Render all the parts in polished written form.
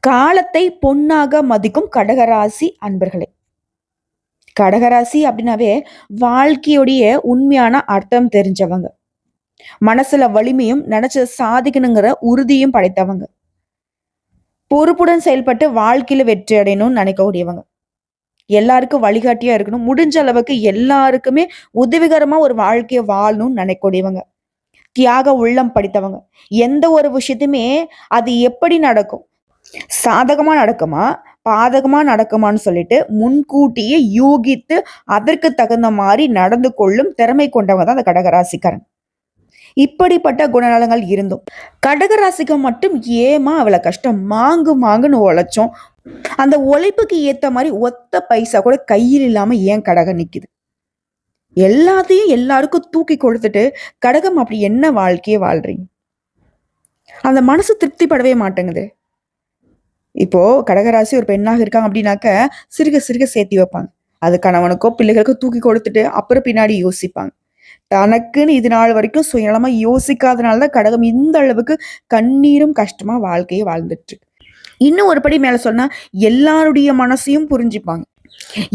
காலத்தை பொன்னாக மதிக்கும் கடகராசி அன்பர்களே. கடகராசி அப்படின்னாவே வாழ்க்கையுடைய உண்மையான அர்த்தம் தெரிஞ்சவங்க. மனசுல வலிமையும் நினைச்ச சாதிக்கணுங்கிற உறுதியும் படைத்தவங்க. பொறுப்புடன் செயல்பட்டு வாழ்க்கையில வெற்றி அடையணும்னு நினைக்கக்கூடியவங்க. எல்லாருக்கும் வழிகாட்டியா இருக்கணும். முடிஞ்ச அளவுக்கு எல்லாருக்குமே உதவிகரமா ஒரு வாழ்க்கையை வாழணும்னு நினைக்கக்கூடியவங்க. தியாக உள்ளம் படித்தவங்க. எந்த ஒரு விஷயத்தையுமே அது எப்படி நடக்கும், சாதகமா நடக்குமா பாதகமா நடக்குமான்னு சொல்லிட்டு முன்கூட்டியே யூகித்து அதற்கு தகுந்த மாதிரி நடந்து கொள்ளும் திறமை கொண்டவங்க தான் அந்த கடகராசிக்காரன். இப்படிப்பட்ட குணநலங்கள் இருந்தும் கடகராசிக்கு மட்டும் ஏமா அவ்வளவு கஷ்டம், மாங்குன்னு உழைச்சோம், அந்த உழைப்புக்கு ஏத்த மாதிரி ஒத்த பைசா கூட கையில் இல்லாம ஏன் கடகம் நிக்குது? எல்லாத்தையும் எல்லாருக்கும் தூக்கி கொடுத்துட்டு கடகம் அப்படி என்ன வாழ்க்கையை வாழ்றீங்க? அந்த மனசு திருப்திப்படவே மாட்டேங்குது. இப்போ கடகராசி ஒரு பெண்ணாக இருக்காங்க அப்படின்னாக்க சிறுக சிறுக சேர்த்தி வைப்பாங்க. அது கணவனுக்கோ பிள்ளைகளுக்கோ தூக்கி கொடுத்துட்டு அப்புறம் பின்னாடி யோசிப்பாங்க. தனக்குன்னு இது நாள் வரைக்கும் சுயநலமா யோசிக்காதனாலதான் கடகம் இந்த அளவுக்கு கண்ணீரும் கஷ்டமா வாழ்க்கையை வாழ்ந்துட்டு. இன்னும் ஒரு படி மேல சொன்னா எல்லாருடைய மனசையும் புரிஞ்சுப்பாங்க.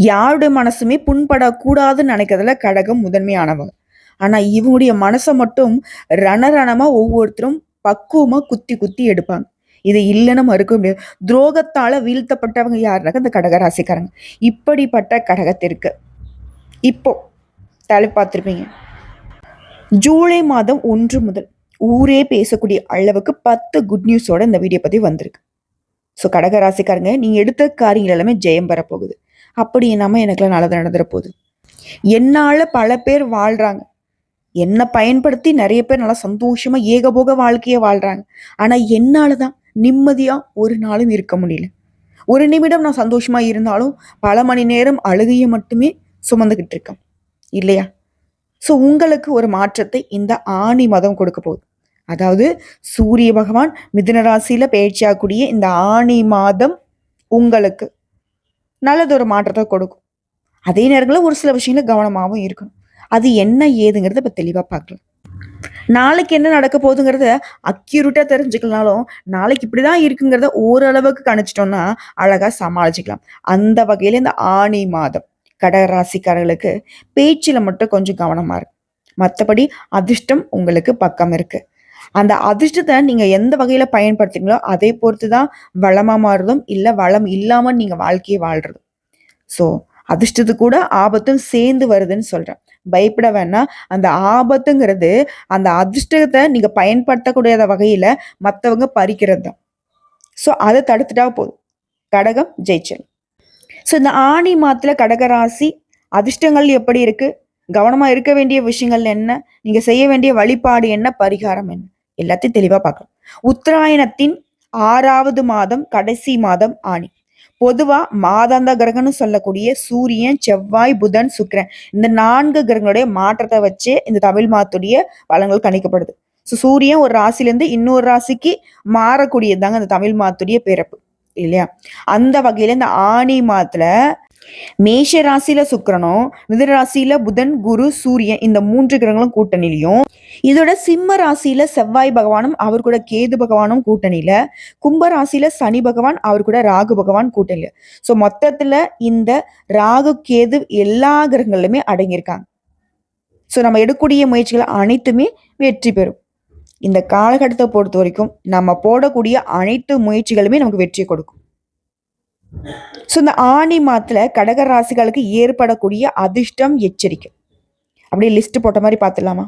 யாருடைய மனசுமே புண்படக்கூடாதுன்னு நினைக்கிறதுல கடகம் முதன்மையானவங்க. ஆனா இவங்களுடைய மனசை மட்டும் ரணரணமா ஒவ்வொருத்தரும் பக்குவமா குத்தி குத்தி எடுப்பாங்க. இது இல்லைன்னு மறுக்க முடியாது. துரோகத்தால வீழ்த்தப்பட்டவங்க யாருனாக்க இந்த கடகராசிக்காரங்க. இப்படிப்பட்ட கடகத்திற்கு இப்போ தலை பார்த்திருப்பீங்க. ஜூலை மாதம் 1 முதல் ஊரே பேசக்கூடிய அளவுக்கு 10 குட் நியூஸோட இந்த வீடியோ பத்தி வந்திருக்கு. ஸோ கடகராசிக்காரங்க, நீங்க எடுத்த காரியங்கள் எல்லாமே ஜெயம் பெறப்போகுது. அப்படி இல்லாம எனக்குலாம் நல்லது நடந்துட போகுது. என்னால பல பேர் வாழ்றாங்க. என்னை பயன்படுத்தி நிறைய பேர் நல்லா சந்தோஷமா ஏகபோக வாழ்க்கையை வாழ்றாங்க. ஆனா என்னாலதான் நிம்மதியா ஒரு நாளும் இருக்க முடியல. ஒரு நிமிடம் நான் சந்தோஷமா இருந்தாலும் பல மணி நேரம் அழுகையை மட்டுமே சுமந்துகிட்டு இருக்கேன் இல்லையா? ஸோ உங்களுக்கு ஒரு மாற்றத்தை இந்த ஆணி மாதம் கொடுக்க போகுது. அதாவது சூரிய பகவான் மிதுன ராசியில பயிற்சியாகக்கூடிய இந்த ஆணி மாதம் உங்களுக்கு நல்லதொரு மாற்றத்தை கொடுக்கும். அதே நேரங்களில் ஒரு சில விஷயங்கள கவனமாகவும் இருக்கணும். அது என்ன ஏதுங்கிறத இப்போ தெளிவாக பார்க்கலாம். நாளைக்கு என்ன நடக்க போகுதுங்கிறத அக்யூரேட்டா தெரிஞ்சுக்கலனாலும் நாளைக்கு இப்படிதான் இருக்குங்கிறத ஓரளவுக்கு கணிச்சிட்டோம்னா அழகா சமாளிச்சுக்கலாம். அந்த வகையில இந்த ஆணி மாதம் கடகராசிக்காரர்களுக்கு பேச்சில் மட்டும் கொஞ்சம் கவனமா இருக்கு. மற்றபடி அதிர்ஷ்டம் உங்களுக்கு பக்கம் இருக்கு. அந்த அதிர்ஷ்டத்தை நீங்க எந்த வகையில பயன்படுத்துறீங்களோ அதை பொறுத்துதான் வளமா மாறுறதும் இல்லை வளம் இல்லாம நீங்க வாழ்க்கையை வாழ்றதும். ஸோ அதிர்ஷ்டத்து கூட ஆபத்தும் சேர்ந்து வருதுன்னு சொல்றேன். பயப்பட வேணாம். அந்த ஆபத்துங்கிறது அந்த அதிர்ஷ்டத்தை நீங்க பயன்படுத்தக்கூடிய வகையில மற்றவங்க பறிக்கிறது தான். ஸோ அதை தடுத்துட்டா போதும், கடகம் ஜெயிச்சல். ஸோ இந்த ஆணி மாதத்துல கடகராசி அதிர்ஷ்டங்கள் எப்படி இருக்கு, கவனமா இருக்க வேண்டிய விஷயங்கள் என்ன, நீங்க செய்ய வேண்டிய வழிபாடு என்ன, பரிகாரம் என்ன, எல்லாத்தையும் தெளிவா பார்க்கலாம். உத்தராயணத்தின் 6வது மாதம் கடைசி மாதம் ஆணி. பொதுவா மாதாந்த கிரகம்னு சொல்லக்கூடிய சூரியன், செவ்வாய், புதன், சுக்கிரன் இந்த 4 கிரகங்களுடைய மாற்றத்தை வச்சு இந்த தமிழ் மாதத்துடைய பலன்கள் கணிக்கப்படுது. ஸோ சூரியன் ஒரு ராசிலேருந்து இன்னொரு ராசிக்கு மாறக்கூடியதுதாங்க இந்த தமிழ் மாதத்துடைய பிறப்பு இல்லையா? அந்த வகையில இந்த ஆணி மாதத்துல மேஷ ராசியில சுக்கிரனும், மிதுன ராசியில புதன், குரு, சூரியன் இந்த 3 கிரகங்களும் கூட்டணியிலையும், இதோட சிம்ம ராசியில செவ்வாய் பகவானும் அவர் கூட கேது பகவானும் கூட்டணியில, கும்ப ராசியில சனி பகவான் அவர் கூட ராகு பகவான் கூட்டணியில. ஸோ மொத்தத்துல இந்த ராகு கேது எல்லா கிரகங்களுமே அடங்கியிருக்காங்க. ஸோ நம்ம எடுக்கக்கூடிய முயற்சிகள் அனைத்துமே வெற்றி பெறும். இந்த காலகட்டத்தை பொறுத்த வரைக்கும் நம்ம போடக்கூடிய அனைத்து முயற்சிகளுமே நமக்கு வெற்றியை கொடுக்கும். ஸோ இந்த ஆணி மாதத்துல கடக ராசிகளுக்கு ஏற்படக்கூடிய அதிர்ஷ்டம் எச்சரிக்கை அப்படியே லிஸ்ட் போட்ட மாதிரி பார்த்துடலாமா?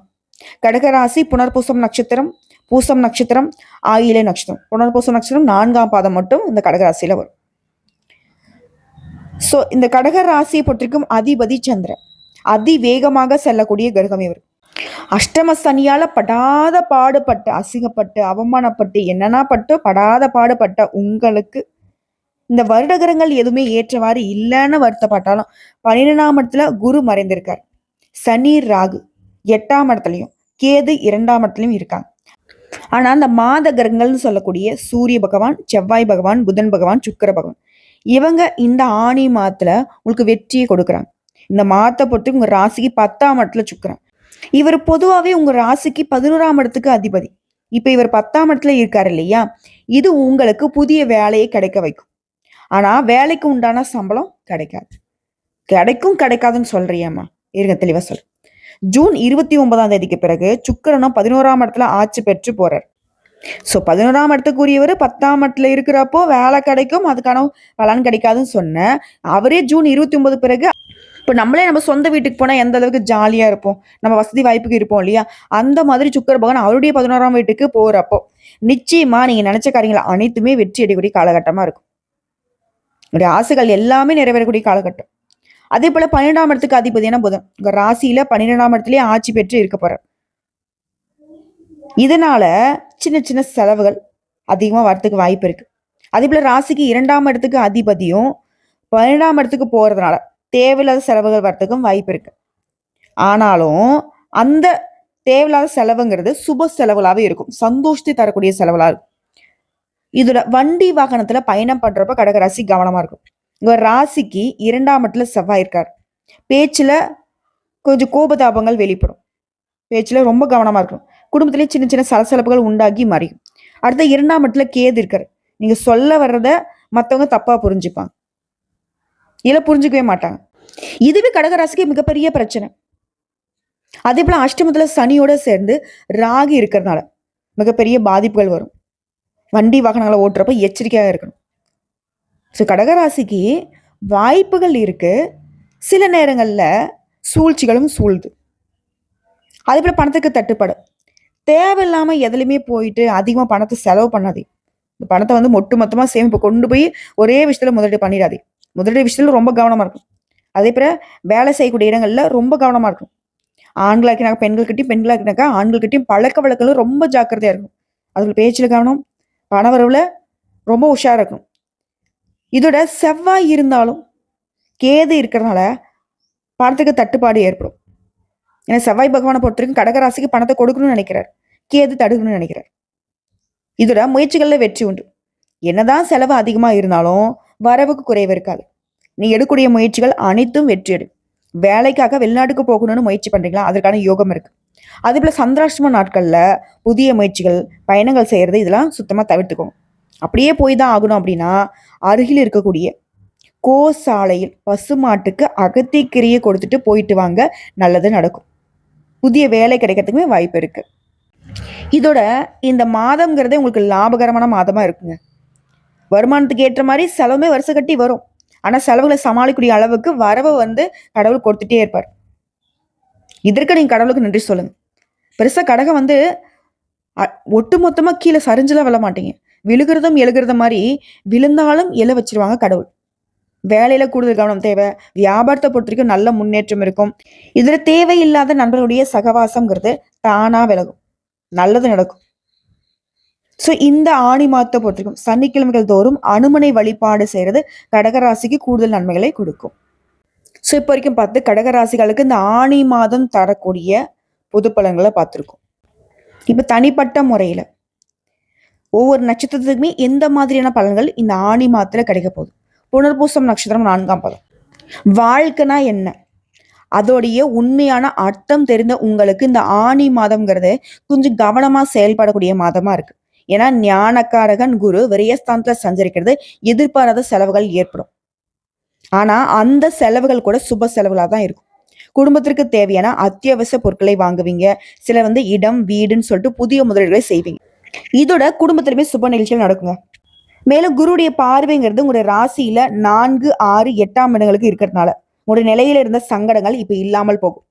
கடகராசி புனர்பூசம் நட்சத்திரம், பூசம் நட்சத்திரம், ஆயிலை நட்சத்திரம். புனர்பூசம் நட்சத்திரம் 4ஆம் பாதம் மட்டும் இந்த கடகராசியில வரும். ஸோ இந்த கடகராசியை பொறுத்திருக்கும் அதிபதி சந்திரன், அதிவேகமாக செல்லக்கூடிய கிரகம் இவர். அஷ்டம சனியால படாத பாடுபட்டு, அசிங்கப்பட்டு, அவமானப்பட்டு, என்னன்னா பட்டு படாத பாடுபட்ட உங்களுக்கு இந்த வருடகரங்கள் எதுவுமே ஏற்றவாறு இல்லைன்னு வருத்தப்பட்டாலும் 12ஆம் இடத்துல குரு மறைந்திருக்கார். சனி ராகு 8ஆம் இடத்துலையும் கேது 2ஆம் இடத்துலையும் இருக்காங்க. ஆனா அந்த மாத கிரகங்கள்னு சொல்லக்கூடிய சூரிய பகவான், செவ்வாய் பகவான், புதன் பகவான், சுக்கிர பகவான் இவங்க இந்த ஆணி மாதத்துல உங்களுக்கு வெற்றியை கொடுக்குறாங்க. இந்த மாதத்தை பொறுத்து உங்க ராசிக்கு 10ஆம் இடத்துல சுக்கிரன். இவர் பொதுவாகவே உங்க ராசிக்கு 11ஆம் இடத்துக்கு அதிபதி. இப்ப இவர் 10ஆம் இடத்துல இருக்காரு இல்லையா, இது உங்களுக்கு புதிய வேலையை கிடைக்க வைக்கும். ஆனா வேலைக்கு உண்டான சம்பளம் கிடைக்காது. கிடைக்கும் கிடைக்காதுன்னு சொல்றியேம்மா, இருங்க தெளிவா சொல்றேன். ஜூன் 29ஆம் தேதிக்கு பிறகு சுக்கிரனும் 11ஆம் இடத்துல ஆட்சி பெற்று போறார். ஸோ 11ஆம் இடத்துக்குரியவர் 10ஆம் இடத்துல இருக்கிறப்போ வேலை கிடைக்கும், அதுக்கான பலன் கிடைக்காதுன்னு சொன்னேன். அவரே ஜூன் 29 பிறகு இப்போ நம்மளே நம்ம சொந்த வீட்டுக்கு போனா எந்த அளவுக்கு ஜாலியா இருப்போம், நம்ம வசதி வாய்ப்புக்கு இருப்போம் இல்லையா, அந்த மாதிரி சுக்கிர பகவான் அவருடைய 11ஆம் வீட்டுக்கு போறப்போ நிச்சயமா நீங்க நினைச்ச காரியங்கள் அனைத்துமே வெற்றி அடையக்கூடிய காலகட்டமா இருக்கும். உங்களுடைய ஆசைகள் எல்லாமே நிறைவேறக்கூடிய காலகட்டம். அதே போல 12ஆம் இடத்துக்கு அதிபதியான புதன் உங்க ராசியில 12ஆம் இடத்துலயே ஆட்சி பெற்று இருக்க போறார். இதனால சின்ன சின்ன செலவுகள் அதிகமா வரத்துக்கு வாய்ப்பு இருக்கு. அதே போல ராசிக்கு 2ஆம் இடத்துக்கு அதிபதியும் 12ஆம் இடத்துக்கு போறதுனால தேவையில்லாத செலவுகள் வரத்துக்கும் வாய்ப்பு இருக்கு. ஆனாலும் அந்த தேவையில்லாத செலவுங்கிறது சுப செலவுகளாவே இருக்கும், சந்தோஷத்தை தரக்கூடிய செலவுகளா இருக்கும். இதுல வண்டி வாகனத்துல பயணம் பண்றப்ப கடகராசி கவனமா இருக்கும். உங்க ராசிக்கு 2ஆம் இடத்துல செவ்வாய் இருக்கார். பேச்சுல கொஞ்சம் கோபதாபங்கள் வெளிப்படும். பேச்சுல ரொம்ப கவனமா இருக்கணும். குடும்பத்திலேயே சின்ன சின்ன சலசலப்புகள் உண்டாகி மறையும். அடுத்த 2ஆம் இடத்துல கேது இருக்காரு. நீங்க சொல்ல வர்றத மத்தவங்க தப்பா புரிஞ்சுப்பாங்க, இல்ல புரிஞ்சுக்கவே மாட்டாங்க. இதுவே கடகராசிக்கு மிகப்பெரிய பிரச்சனை. அதே போல அஷ்டமத்துல சனியோட சேர்ந்து ராகு இருக்கிறதுனால மிகப்பெரிய பாதிப்புகள் வரும். வண்டி வாகனங்களை ஓட்டுறப்ப எச்சரிக்கையாக இருக்கணும். ஸோ கடகராசிக்கு வாய்ப்புகள் இருக்கு, சில நேரங்கள்ல சூழ்ச்சிகளும் சூழ்து. அதே போல பணத்துக்கு தட்டுப்பாடு. தேவையில்லாம எதுலையுமே போயிட்டு அதிகமா பணத்தை செலவு பண்ணாதே. இந்த பணத்தை வந்து ஒட்டு மொத்தமா சேமிப்பு கொண்டு போய் ஒரே விஷயத்துல முதலீடு பண்ணிடாதே. முதலீடு விஷயத்துல ரொம்ப கவனமா இருக்கும். அதே போல வேலை செய்யக்கூடிய இடங்கள்ல ரொம்ப கவனமா இருக்கும். ஆண்களாக்கினாக்க பெண்கள்கிட்டையும், பெண்களாக்கினாக்கா ஆண்கள்கிட்டையும் பழக்க வழக்கங்களும் ரொம்ப ஜாக்கிரதையா இருக்கும். அதுல பேச்சுல கவனம், பணவரவுல ரொம்ப உஷாரா இருக்கணும். இதோட செவ்வாய் இருந்தாலும் கேது இருக்கிறதுனால பணத்துக்கு தட்டுப்பாடு ஏற்படும். ஏன்னா செவ்வாய் பகவானை பொறுத்த வரைக்கும் கடகராசிக்கு பணத்தை கொடுக்கணும்னு நினைக்கிறார், கேது தடுக்கணும்னு நினைக்கிறார். இதோட முயற்சிகள்ல வெற்றி உண்டு. என்னதான் செலவு அதிகமா இருந்தாலும் வரவுக்கு குறைவு இருக்காது. நீ எடுக்கக்கூடிய முயற்சிகள் அனைத்தும் வெற்றி அடையும். வேலைக்காக வெளிநாட்டுக்கு போகணும்னு முயற்சி பண்றீங்களா, அதற்கான யோகம் இருக்கு. அதே போல சந்திராஷ்டம நாட்கள்ல புதிய முயற்சிகள், பயணங்கள் செய்யறது இதெல்லாம் சுத்தமா தவிர்த்துக்கோங்க. அப்படியே போய் தான் ஆகணும் அப்படின்னா அருகில் இருக்கக்கூடிய கோசாலையில் பசுமாட்டுக்கு அகத்திக்கீரையை கொடுத்துட்டு போயிட்டு வாங்க, நல்லது நடக்கும். புதிய வேலை கிடைக்கிறதுக்குமே வாய்ப்பு இருக்கு. இதோட இந்த மாதம்ங்கிறதே உங்களுக்கு லாபகரமான மாதமா இருக்குங்க. வருமானத்துக்கு ஏற்ற மாதிரி செலவுமே வருஷ கட்டி வரும். ஆனா செலவுகளை சமாளிக்கக்கூடிய அளவுக்கு வரவை வந்து கடவுள் கொடுத்துட்டே இருப்பார். இதற்கு நீங்க கடவுளுக்கு நன்றி சொல்லுங்க. பெருசா கடகம் வந்து ஒட்டு மொத்தமா கீழே சரிஞ்செல்லாம் விழ மாட்டீங்க. விழுகிறதும் எழுகிறத மாதிரி விழுந்தாலும் எழ வச்சிருவாங்க கடவுள். வேலையில கூடுதல் கவனம் தேவை. வியாபாரத்தை பொறுத்த வரைக்கும் நல்ல முன்னேற்றம் இருக்கும். இதுல தேவையில்லாத நண்பர்களுடைய சகவாசம்ங்கிறது தானா விலகும், நல்லது நடக்கும். ஸோ இந்த ஆணி மாதத்தை பொறுத்த வரைக்கும் சனிக்கிழமைகள் தோறும் அனுமனை வழிபாடு செய்யறது கடகராசிக்கு கூடுதல் நன்மைகளை கொடுக்கும். ஸோ இப்போ வரைக்கும் பார்த்து கடகராசிகளுக்கு இந்த ஆணி மாதம் தரக்கூடிய பொது பலன்களை பார்த்துருக்கோம். இப்போ தனிப்பட்ட முறையில ஒவ்வொரு நட்சத்திரத்துக்குமே எந்த மாதிரியான பலன்கள் இந்த ஆணி மாதத்துல கிடைக்க போகுது. புனர்பூசம் நட்சத்திரம் 4ஆம் பதம். வாழ்க்கைனா என்ன, அதோடைய உண்மையான அர்த்தம் தெரிந்த உங்களுக்கு இந்த ஆணி மாதம்ங்கிறது கொஞ்சம் கவனமா செயல்படக்கூடிய மாதமா இருக்கு. ஏன்னா ஞானக்காரகன் குரு விரயஸ்தானத்துல சஞ்சரிக்கிறது, எதிர்பாராத செலவுகள் ஏற்படும். ஆனா அந்த செலவுகள் கூட சுப செலவுகளா தான் இருக்கும். குடும்பத்திற்கு தேவையான அத்தியாவசிய பொருட்களை வாங்குவீங்க. சில வந்து இடம் வீடுன்னு சொல்லிட்டு புதிய முதலீடுகளை செய்வீங்க. இதோட குடும்பத்திலுமே சுப நிகழ்ச்சிகள் நடக்குங்க. மேலும் குருடைய பார்வைங்கிறது உங்களுடைய ராசியில 4, 6, 8ஆம் இடங்களுக்கு இருக்கிறதுனால உங்களுடைய நிலையில இருந்த சங்கடங்கள் இப்ப இல்லாமல் போகும்.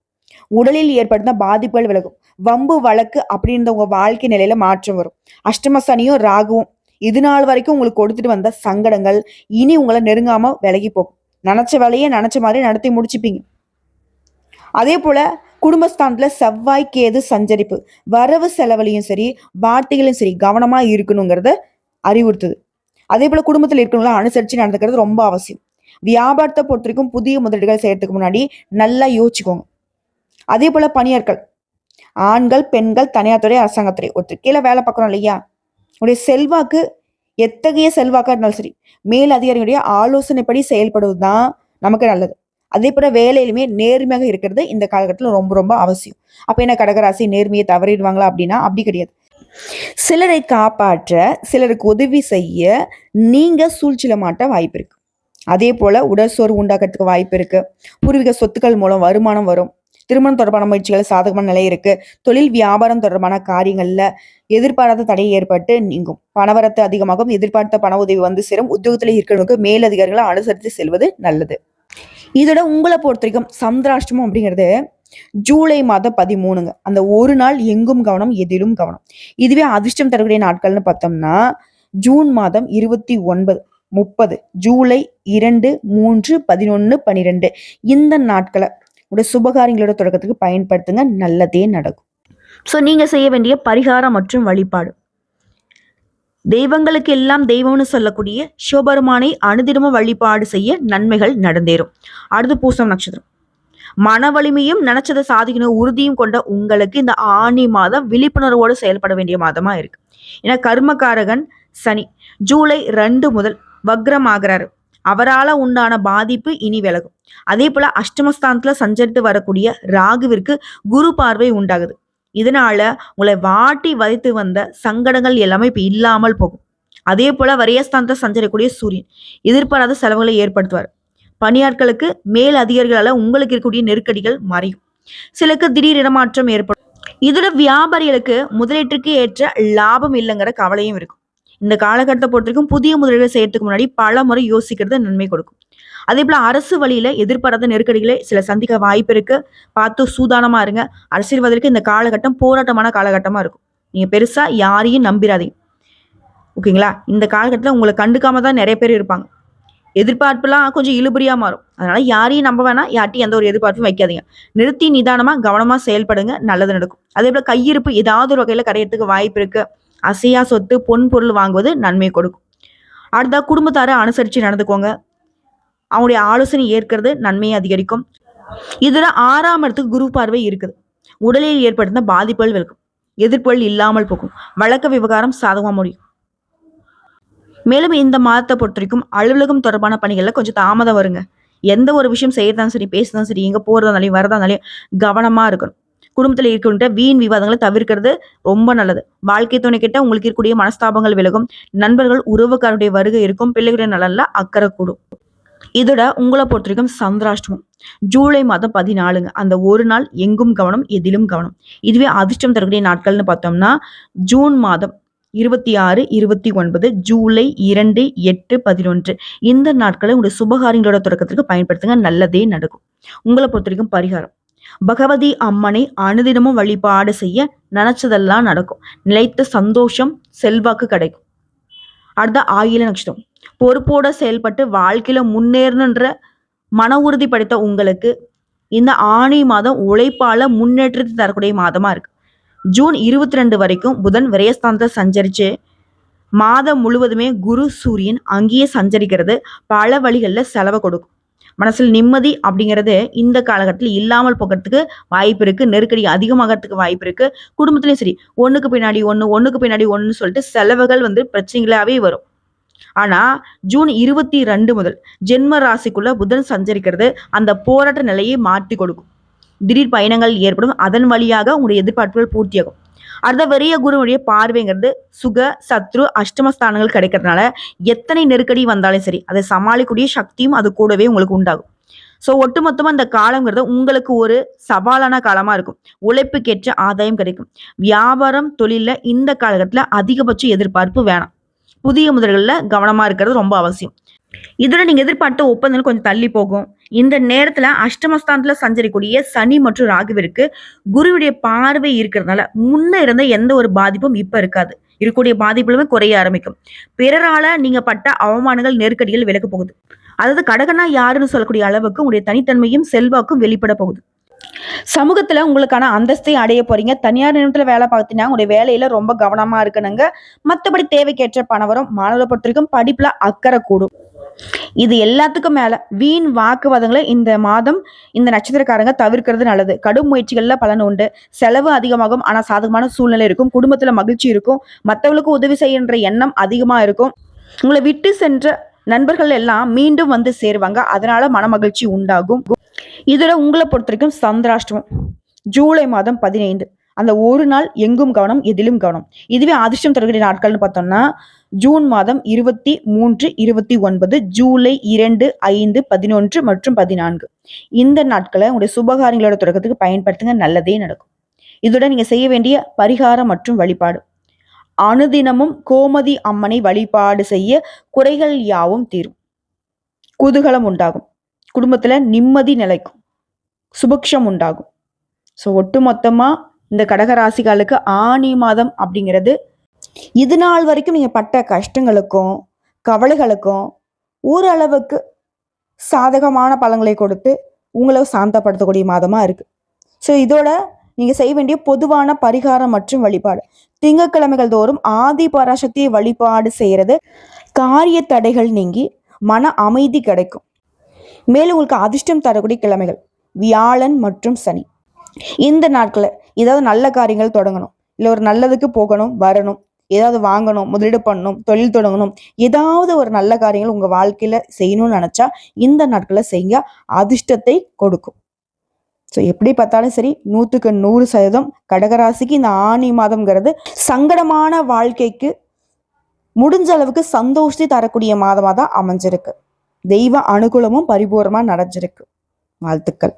உடலில் ஏற்படுத்த பாதிப்புகள் விலகும். வம்பு வழக்கு அப்படின்ற உங்க வாழ்க்கை நிலையில மாற்றம் வரும். அஷ்டம சனியும் ராகுவும் இது நாள் வரைக்கும் உங்களுக்கு கொடுத்துட்டு வந்த சங்கடங்கள் இனி உங்களை நெருங்காம விலகி போகும். நினைச்ச வேலையை நினைச்ச மாதிரி நடத்தி முடிச்சுப்பீங்க. அதே போல குடும்பஸ்தானத்துல செவ்வாய் கேது சஞ்சரிப்பு வரவு செலவுலையும் சரி வார்த்தைகளையும் சரி கவனமா இருக்கணுங்கிறத அறிவுறுத்துது. அதே போல குடும்பத்தில் இருக்கவங்கள அனுசரிச்சு நடந்துக்கிறது ரொம்ப அவசியம். வியாபாரத்தை பொறுத்த வரைக்கும் புதிய முதலீடுகள் செய்யறதுக்கு முன்னாடி நல்லா யோசிச்சுக்கோங்க. அதே போல பணியாட்கள், ஆண்கள் பெண்கள் தனியார் துறை அரசாங்கத்துறை ஒருத்தர் கீழே வேலை பார்க்கணும் இல்லையா, உடைய செல்வாக்கு எத்தகைய செல்வாக்கா இருந்தாலும் சரி மேல் அதிகாரியுடைய ஆலோசனைப்படி செயல்படுவது தான் நமக்கு நல்லது. அதே போல வேலையிலுமே நேர்மையாக இருக்கிறது இந்த காலகட்டத்தில் ரொம்ப ரொம்ப அவசியம். அப்ப என்ன கடகராசி நேர்மையை தவறிடுவாங்களா அப்படின்னா அப்படி கிடையாது. சிலரை காப்பாற்ற, சிலருக்கு உதவி செய்ய நீங்க சூழ்ச்சில மாட்ட வாய்ப்பு இருக்கு. அதே போல உடல் சோர்வு உண்டாகிறதுக்கு வாய்ப்பு இருக்கு. பூர்வீக சொத்துக்கள் மூலம் வருமானம் வரும். திருமணம் தொடர்பான முயற்சிகள் சாதகமான நிலை இருக்கு. தொழில் வியாபாரம் தொடர்பான காரியங்கள்ல எதிர்பாராத தடை ஏற்பட்டு நீங்கும். பணவரத்து அதிகமாகும். எதிர்பார்த்த பண உதவி வந்து சேரும். உத்தியோகத்துல இருக்கிறவங்களுக்கு மேலதிகாரிகளை அனுசரித்து செல்வது நல்லது. இதோட உங்களை பொறுத்த வரைக்கும் சந்திராஷ்டமம் அப்படிங்கிறது ஜூலை மாதம் 13ங்க. அந்த ஒரு நாள் எங்கும் கவனம், எதிலும் கவனம். இதுவே அதிர்ஷ்டம் தரக்கூடிய நாட்கள்னு பார்த்தோம்னா ஜூன் மாதம் 29, 30, ஜூலை 2, 3, 11, 12 இந்த நாட்களை உடைய சுபகாரியங்களோட தொடக்கத்துக்கு பயன்படுத்துங்க. நல்லதே நடக்கும். ஸோ நீங்க செய்ய வேண்டிய பரிகாரம் மற்றும் வழிபாடு, தெய்வங்களுக்கு எல்லாம் தெய்வம்னு சொல்லக்கூடிய சிவபெருமானை அனுதினமும் வழிபாடு செய்ய நன்மைகள் நடந்தேறும். அடுத்து பூசம் நட்சத்திரம். மன வலிமையும் நினைச்சதை சாதிக்கணும் உறுதியும் கொண்ட உங்களுக்கு இந்த ஆணி மாதம் விழிப்புணர்வோடு செயல்பட வேண்டிய மாதமா இருக்கு. ஏன்னா கர்மகாரகன் சனி ஜூலை 2 முதல் வக்ரம் ஆகிறாரு. அவரால் உண்டான பாதிப்பு இனி விலகும். அதே போல அஷ்டமஸ்தானத்துல சஞ்சரித்து வரக்கூடிய ராகுவிற்கு குரு பார்வை உண்டாகுது. இதனால உங்களை வாட்டி வதைத்து வந்த சங்கடங்கள் எல்லாமே இப்ப இல்லாமல் போகும். அதே போல வரியஸ்தானத்தை சஞ்சரிக்கக்கூடிய சூரியன் எதிர்பாராத செலவுகளை ஏற்படுத்துவார். பணியாட்களுக்கு மேல் அதிகாரிகளால உங்களுக்கு இருக்கக்கூடிய நெருக்கடிகள் மறையும். சிலருக்கு திடீர் இடமாற்றம் ஏற்படும். இதோட வியாபாரிகளுக்கு முதலீட்டுக்கு ஏற்ற லாபம் இல்லைங்கிற கவலையும் இருக்கும். இந்த காலகட்டத்தை பொறுத்த வரைக்கும் புதிய முதலீடு செய்யறதுக்கு முன்னாடி பல முறை யோசிக்கிறது நன்மை கொடுக்கும். அதே போல அரசு வழியில எதிர்பாராத நெருக்கடிகளை சில சந்திக்க வாய்ப்பு இருக்கு. பார்த்து சூதானமா இருங்க. அரசியல்வாதிகளுக்கு இந்த காலகட்டம் போராட்டமான காலகட்டமா இருக்கும். நீங்க பெருசா யாரையும் நம்பிடாதீங்க. ஓகேங்களா? இந்த காலகட்டத்தில் உங்களை கண்டுக்காம தான் நிறைய பேர் இருப்பாங்க. எதிர்பார்ப்புலாம் கொஞ்சம் இழுபறியா மாறும். அதனால யாரையும் நம்ப வேணாம். யார்ட்டையும் எந்த ஒரு எதிர்பார்ப்பும் வைக்காதீங்க. நிறுத்தி நிதானமா கவனமா செயல்படுங்க. நல்லது நடக்கும். அதே போல கையிருப்பு ஏதாவது ஒரு வகையில கரையறதுக்கு வாய்ப்பு இருக்கு. அசையா சொத்து பொன் பொருள் வாங்குவது நன்மை கொடுக்கும். அடுத்த குடும்பத்தாரை அனுசரிச்சு நடந்துக்கோங்க. அவங்களுடைய ஆலோசனை ஏற்கிறது நன்மையை அதிகரிக்கும். இதுல 6ஆம் இடத்துக்கு குரு பார்வை இருக்குது. உடலில் ஏற்படுத்த பாதிப்புகள் விலகும். எதிர்ப்புகள் இல்லாமல் போகும். வழக்க விவகாரம் சாதகமா முடியும். மேலும் இந்த மாதத்தை பொறுத்த வரைக்கும் அலுவலகம் தொடர்பான பணிகள்ல கொஞ்சம் தாமதம் வருங்க. எந்த ஒரு விஷயம் செய்யறதாலும் சரி, பேசுறதும் சரி, எங்க போறதாலும் வரதாலும் கவனமா இருக்கணும். குடும்பத்தில் இருக்கின்ற வீண் விவாதங்களை தவிர்க்கிறது ரொம்ப நல்லது. வாழ்க்கை துணை கிட்ட உங்களுக்கு இருக்கக்கூடிய மனஸ்தாபங்கள் விலகும். நண்பர்கள் உறவுக்காருடைய வருகை இருக்கும். பிள்ளைகளுடைய நலன்ல அக்கறை கூடும். இதோட உங்களை பொறுத்த வரைக்கும் சந்திராஷ்டமம் ஜூலை மாதம் 14ங்க. அந்த ஒரு நாள் எங்கும் கவனம், எதிலும் கவனம். இதுவே அதிர்ஷ்டம் தரக்கூடிய நாட்கள்னு பார்த்தோம்னா ஜூன் மாதம் 26, 29, ஜூலை 2, 8, 11 இந்த நாட்களை உங்களுடைய சுபகாரியங்களோட தொடக்கத்திற்கு பயன்படுத்துங்க. நல்லதே நடக்கும். உங்களை பொறுத்த வரைக்கும் பரிகாரம், பகவதி அம்மனை அனுதினமும் வழிபாடு செய்ய நினைச்சதெல்லாம் நடக்கும். நிலைத்த சந்தோஷம், செல்வாக்கு கிடைக்கும். அடுத்த ஆயில நட்சத்திரம். பொறுப்போட செயல்பட்டு வாழ்க்கையில முன்னேறணுன்ற மன உறுதி படைத்த உங்களுக்கு இந்த ஆணி மாதம் உழைப்பால முன்னேற்றத்தை தரக்கூடிய மாதமா இருக்கு. ஜூன் 22 வரைக்கும் புதன் விரயஸ்தானத்தை சஞ்சரிச்சு மாதம் முழுவதுமே குரு சூரியன் அங்கேயே சஞ்சரிக்கிறது பல வழிகளில் செலவை கொடுக்கும். மனசில் நிம்மதி அப்படிங்கிறது இந்த காலகட்டத்தில் இல்லாமல் போகிறதுக்கு வாய்ப்பு இருக்கு. நெருக்கடி அதிகமாகிறதுக்கு வாய்ப்பு இருக்கு. குடும்பத்திலையும் சரி, ஒண்ணுக்கு பின்னாடி ஒண்ணுன்னு சொல்லிட்டு செலவுகள் பிரச்சனைகளாவே வரும். ஆனா ஜூன் 22 முதல் ஜென்ம ராசிக்குள்ள புதன் சஞ்சரிக்கிறது அந்த போராட்ட நிலையை மாற்றி கொடுக்கும். திடீர் பயணங்கள் ஏற்படும். அதன் வழியாக உங்களுடைய எதிர்பார்ப்புகள் பூர்த்தியாகும். அடுத்த வெறிய குருவுடைய பார்வைங்கிறது சுக சத்ரு அஷ்டமஸ்தானங்கள் கிடைக்கிறதுனால எத்தனை நெருக்கடி வந்தாலும் சரி அதை சமாளிக்கக்கூடிய சக்தியும் அது கூடவே உங்களுக்கு உண்டாகும். ஸோ ஒட்டுமொத்தமா இந்த காலங்கிறது உங்களுக்கு ஒரு சவாலான காலமா இருக்கும். உழைப்புக்கேற்ற ஆதாயம் கிடைக்கும். வியாபாரம் தொழில இந்த காலகட்டத்துல அதிகபட்ச எதிர்பார்ப்பு வேணாம். புதிய முதல்கள்ல கவனமா இருக்கிறது ரொம்ப அவசியம். இதோட நீங்க எதிர்பார்த்த ஒப்பந்தங்கள் கொஞ்சம் தள்ளி போகும். இந்த நேரத்துல அஷ்டமஸ்தானத்துல சஞ்சரிக்கூடிய சனி மற்றும் ராகுவிற்கு குருவுடைய பார்வை இருக்கிறதுனால முன்ன இருந்த எந்த ஒரு பாதிப்பும் இப்ப இருக்காது. இருக்கக்கூடிய பாதிப்புகளுமே குறைய ஆரம்பிக்கும். பிறரால நீங்க பட்ட அவமானங்கள் நெருக்கடிகள் விலக போகுது. அதாவது கடகனா யாருன்னு சொல்லக்கூடிய அளவுக்கு உங்களுடைய தனித்தன்மையும் செல்வாக்கும் வெளிப்பட போகுது. சமூகத்துல உங்களுக்கான அந்தஸ்தை அடைய போறீங்க. தனியார் நிறுவனத்துல வேலை பார்த்தீங்கன்னா உங்களுடைய வேலையில ரொம்ப கவனமா இருக்கணுங்க. மற்றபடி தேவைக்கேற்ற பணம் வரும். மாணவரை பொறுத்த வரைக்கும் படிப்புல அக்கறை கூடும். இது எல்லாத்துக்கும் மேல வீண் வாக்குவாதங்களை இந்த மாதம் இந்த நட்சத்திரக்காரங்க தவிர்க்கிறது நல்லது. கடும் முயற்சிகள்ல பலன் உண்டு. செலவு அதிகமாகும். ஆனா சாதகமான சூழ்நிலை இருக்கும். குடும்பத்துல மகிழ்ச்சி இருக்கும். மற்றவங்களுக்கு உதவி செய்யன்ற எண்ணம் அதிகமா இருக்கும். உங்களை விட்டு சென்ற நண்பர்கள் எல்லாம் மீண்டும் சேருவாங்க. அதனால மன மகிழ்ச்சி உண்டாகும். இதுல உங்களை பொறுத்த வரைக்கும் சந்திராஷ்டமம் ஜூலை மாதம் 15 அந்த ஒரு நாள் எங்கும் கவனம், எதிலும் கவனம். இதுவே அதிர்ஷ்டம் தரக்கூடிய நாட்கள்னு பார்த்தோம்னா ஜூன் மாதம் 23, 29, ஜூலை 2, 5, 11 மற்றும் 14 இந்த நாட்களை உங்களுடைய சுபகாரியங்களோட தொடக்கத்துக்கு பயன்படுத்துங்க. நல்லதே நடக்கும். இதுடன் நீங்க செய்ய வேண்டிய பரிகாரம் மற்றும் வழிபாடு. அனுதினமும் கோமதி அம்மனை வழிபாடு செய்ய குறைகள் யாவும் தீரும். குதூகலம் உண்டாகும். குடும்பத்துல நிம்மதி நிலைக்கும். சுபிக்ஷம் உண்டாகும். ஸோ ஒட்டுமொத்தமா இந்த கடகராசிகளுக்கு ஆனி மாதம் அப்படிங்கிறது இது நாள் வரைக்கும் நீங்க பட்ட கஷ்டங்களுக்கும் கவலைகளுக்கும் ஓரளவுக்கு சாதகமான பலன்களை கொடுத்து உங்களை சாந்தப்படுத்தக்கூடிய மாதமா இருக்கு. ஸோ இதோட நீங்க செய்ய வேண்டிய பொதுவான பரிகாரம் மற்றும் வழிபாடு. திங்கட்கிழமைகள் தோறும் ஆதி பராசக்தியை வழிபாடு செய்யறது காரிய தடைகள் நீங்கி மன அமைதி கிடைக்கும். மேலும் உங்களுக்கு அதிர்ஷ்டம் தரக்கூடிய கிழமைகள் வியாழன் மற்றும் சனி. இந்த நாட்களை ஏதாவது நல்ல காரியங்கள் தொடங்கணும், இல்லை ஒரு நல்லதுக்கு போகணும், வரணும், ஏதாவது வாங்கணும், முதலீடு பண்ணணும், தொழில் தொடங்கணும், ஏதாவது ஒரு நல்ல காரியங்கள் உங்க வாழ்க்கையில செய்யணும்னு நினைச்சா இந்த நாட்களை செய்ய அதிர்ஷ்டத்தை கொடுக்கும். ஸோ எப்படி பார்த்தாலும் சரி 100க்கு 100% கடகராசிக்கு இந்த ஆனி மாதம்ங்கிறது சங்கடமான வாழ்க்கைக்கு முடிஞ்ச அளவுக்கு சந்தோஷத்தை தரக்கூடிய மாதமாக தான் அமைஞ்சிருக்கு. தெய்வ அனுகூலமும் பரிபூர்ணமா நடந்திருக்கு. வாழ்த்துக்கள்.